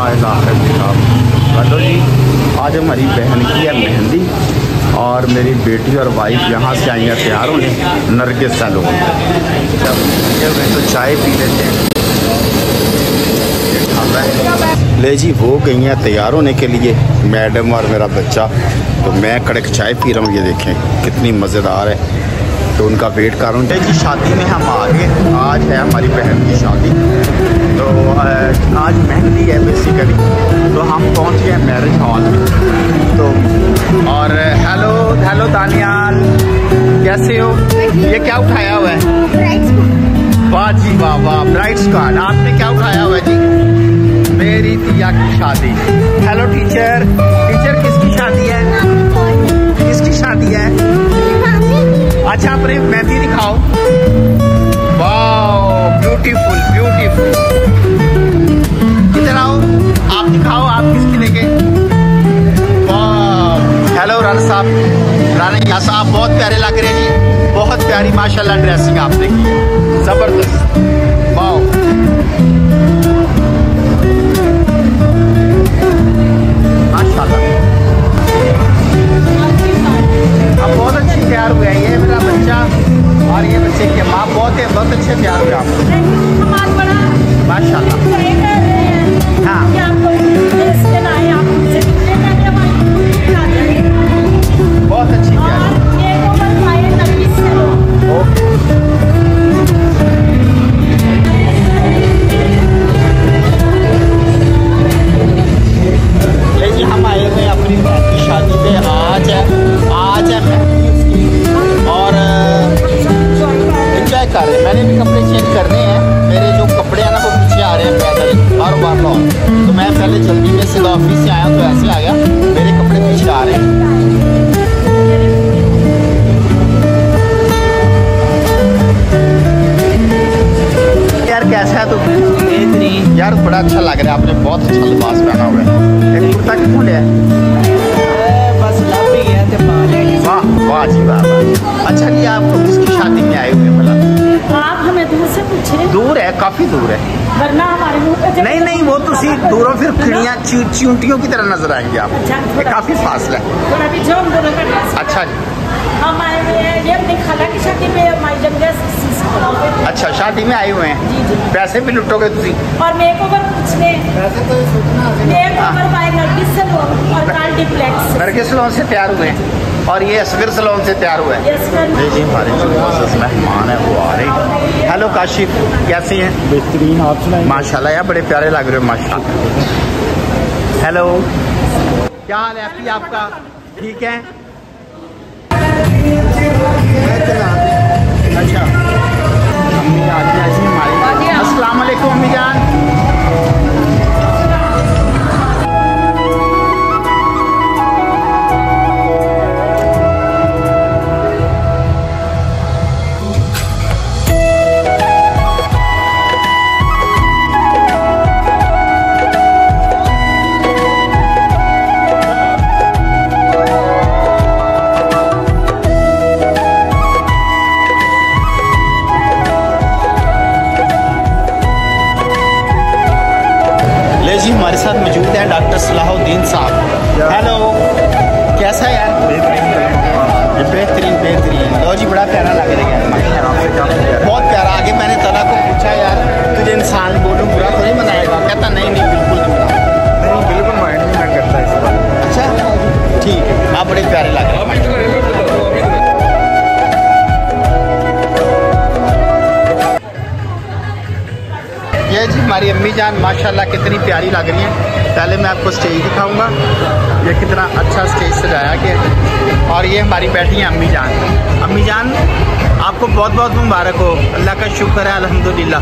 ला इलाहा इल्लल्लाह। हेलो जी, आज हमारी बहन की है मेहंदी और मेरी बेटी और वाइफ यहाँ से आई हैं तैयार होने नरगिस सैलून। जब तो चाय पी लेते हैं। ले जी, वो गई हैं तैयार होने के लिए मैडम और मेरा बच्चा, तो मैं कड़क चाय पी रहा हूँ। ये देखें कितनी मज़ेदार है, तो उनका वेट कर रहा हूँ। जी शादी में हम आ गए, आज है हमारी बहन की शादी, तो आज मेहंदी है बेसिकली, तो हम पहुँच गए मैरिज हॉल में। तो और हेलो हेलो दानियाल, कैसे हो? ये क्या उठाया हुआ है? वाह जी वाह वाह, ब्राइड्स कार्ड। आपने क्या उठाया हुआ है जी? मेरी तिया की शादी। हेलो टीचर, टीचर किसकी शादी है? किसकी शादी है? अच्छा, अपनी मेहंदी दिखाओ। वाह, ब्यूटीफुल ब्यूटीफुल। इधर आओ, आप दिखाओ, आप किसकी लेके? वाह, हेलो राना साहब, राना साहब बहुत प्यारे लग रहे हैं जी, बहुत प्यारी माशाल्लाह ड्रेसिंग आपने की है, जबरदस्त। वाह, अब बहुत अच्छे तैयार हुए हैं। ये मेरा बच्चा और ये बच्चे की माँ बहुत अच्छे तैयार हुए आप माशाल्लाह। हाँ, बहुत अच्छी तैयारी। लेकिन हम आए हुए अपनी बहन की शादी पे। आज है मेहंदी उसकी और एंजॉय कर रहे हैं। मैंने भी कपड़े चेंज करने हैं, मेरे जो कपड़े हैं ना वो पीछे आ रहे हैं पैदल बार लौट, तो मैं पहले जल्दी में सीधा ऑफिस से आया तो ऐसे आ गया, मेरे कपड़े पीछे आ रहे हैं। यार कैसा है तू? बेहतरीन यार, बड़ा अच्छा लग रहा है, आपने बहुत अच्छा लिबास पहना हुआ है। एक कुर्ता कितों लिया? बस लव ही है ते पा ले। वाह वाह जी वाह। अच्छा जी, आप किसकी शादी में आए हुए? भला आप हमें दूर से पूछे। दूर है, काफी दूर है, वरना हमारे मुंह पे नहीं नहीं, वो तुसी दूरों फिर खिड़ियाँ चींटियों की तरह नजर आएंगे आप। काफी फासला है। अच्छा जी, हम आए हुए हैं ये अपनी खाला की शादी में, हमारी जगह। अच्छा, शादी में आए हुए हैं। जी जी। पैसे भी लुटोगे तुसी? और मेक ओवर पूछने, make over by Nargis salon और कार्ल डिप्लेक्स। नरगिस सैलून से तैयार हुए हैं और ये असगर सैलून से तैयार हुए हैं। जी, हमारे जो मेहमान है वो आ रहे हैं। हेलो काशिफ, कैसी हैं? बेहतरीन, आप सुनाइए। माशाल्लाह यार, बड़े प्यारे लग रहे हो माशाल्लाह। हेलो, क्या हाल है आपकी? आपका ठीक है? अच्छा, अम्मी आज ऐसी हमारी। अस्सलाम वालेकुम अम्मी जान। हमारे साथ मौजूद है डॉक्टर सलाहुद्दीन साहब। हेलो, कैसा है यार? बेहतरीन बेहतरीन। लो जी, बड़ा प्यारा लग रहा है, बहुत प्यारा। आगे मैंने तला को पूछा यार, तुझे इंसान बोलूँ बुरा तो नहीं बनाएगा? कहता नहीं नहीं, बिल्कुल नहीं बना। नहीं, बिल्कुल माइंड में मैं करता इस बार। अच्छा ठीक है, आप बड़े प्यारे लग रहे हैं। ये जी हमारी अम्मी जान माशाल्लाह कितनी प्यारी लग रही हैं। पहले मैं आपको स्टेज दिखाऊंगा, ये कितना अच्छा स्टेज सजाया गया। और ये हमारी बैठी हैं अम्मी जान। अम्मी जान, आपको बहुत बहुत मुबारक हो, अल्लाह का शुक्र है, अल्हम्दुलिल्लाह।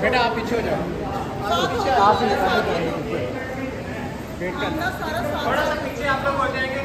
बेटा आप पीछे हो जाओ, थोड़ा सा पीछे आप लोग हो जाएंगे।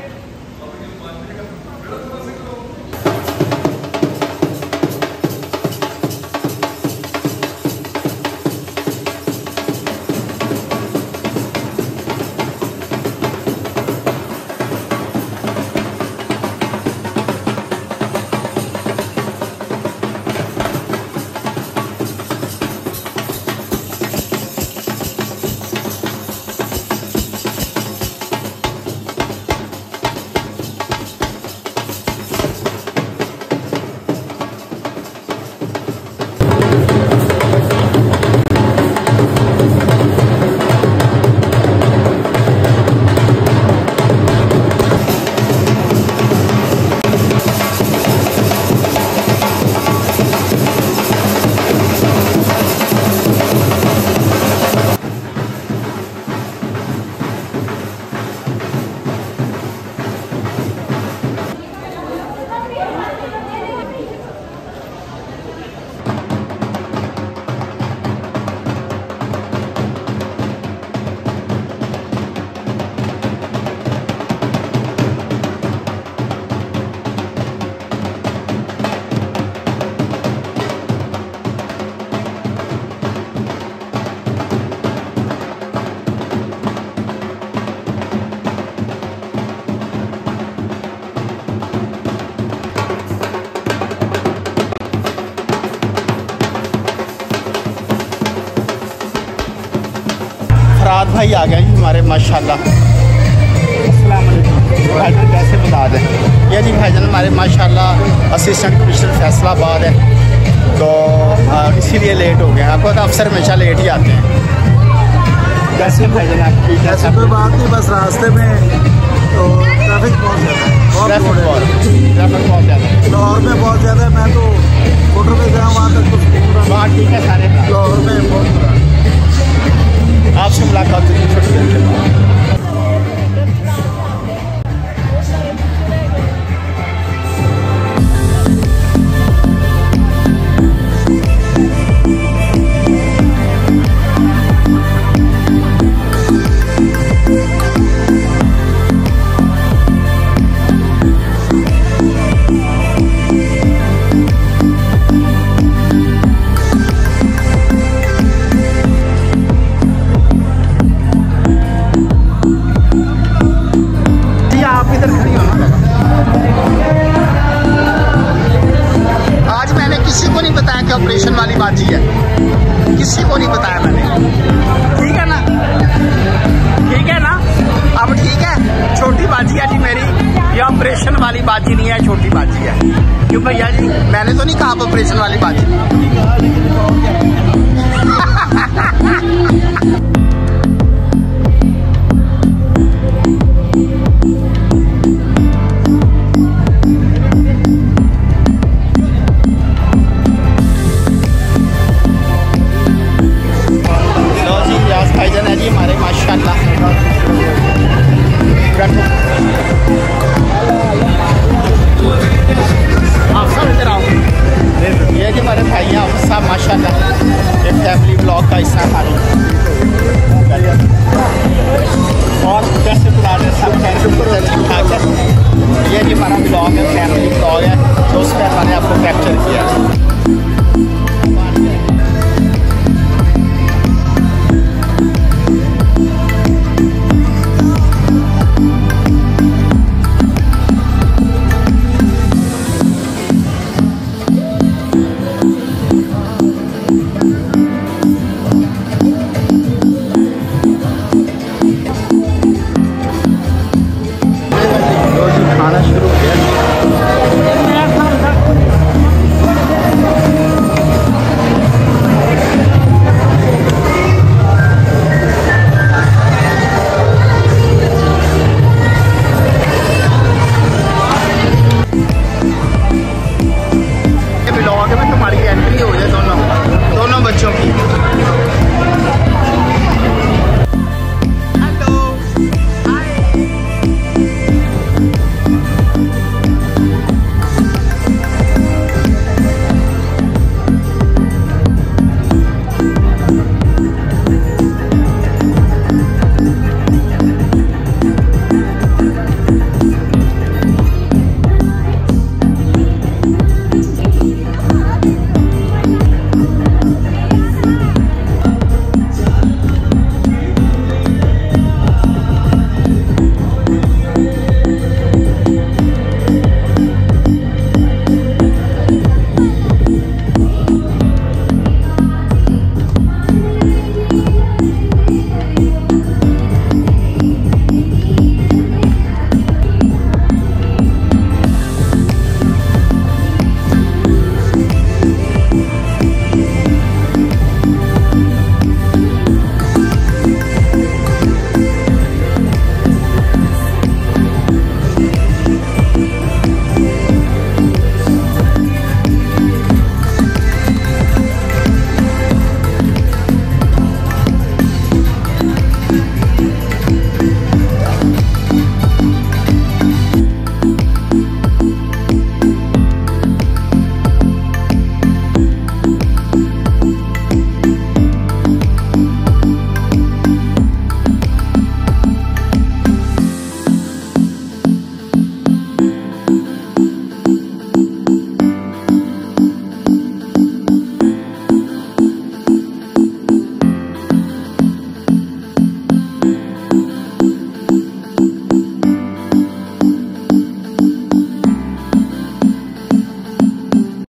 भाई आ गए जी हमारे माशाल्लाह। अस्सलाम वालेकुम भाईजान, कैसे बता दें ये जी भाईजान हमारे माशाल्लाह असिस्टेंट कमिश्नर फैसलाबाद है, तो इसीलिए लेट हो गए। आपको तो अफसर हमेशा लेट ही आते हैं। कैसे भाईजान आप? ऐसी कोई बात नहीं, बस रास्ते में तो ट्रैफिक बहुत ज़्यादा है। ट्रैफिक बहुत ज़्यादा लाहौर में बहुत ज़्यादा है। मैं तो मोटर पे गया वहाँ तक तो वहाँ ठीक है सारे। लाहौर में बहुत बुरा है। आपसे मुलाकात हुई छोटी देर के बाद। आज मैंने किसी को नहीं बताया कि ऑपरेशन वाली बाजी है, किसी को नहीं बताया मैंने। ठीक है ना, ठीक है ना, अब ठीक है। छोटी बाजी है जी मेरी, ये ऑपरेशन वाली बाजी नहीं है, छोटी बाजी है। क्यों भैया जी, मैंने तो नहीं कहा ऑपरेशन वाली बाजी। भाईजान है जी हमारे माशाल्लाह। आप सब इधर आओ। ये जी हमारे भाई हैं आप सब माशाल्लाह, एक फैमिली ब्लॉग का हिस्सा हमारे। और कैसे बुला रहे सब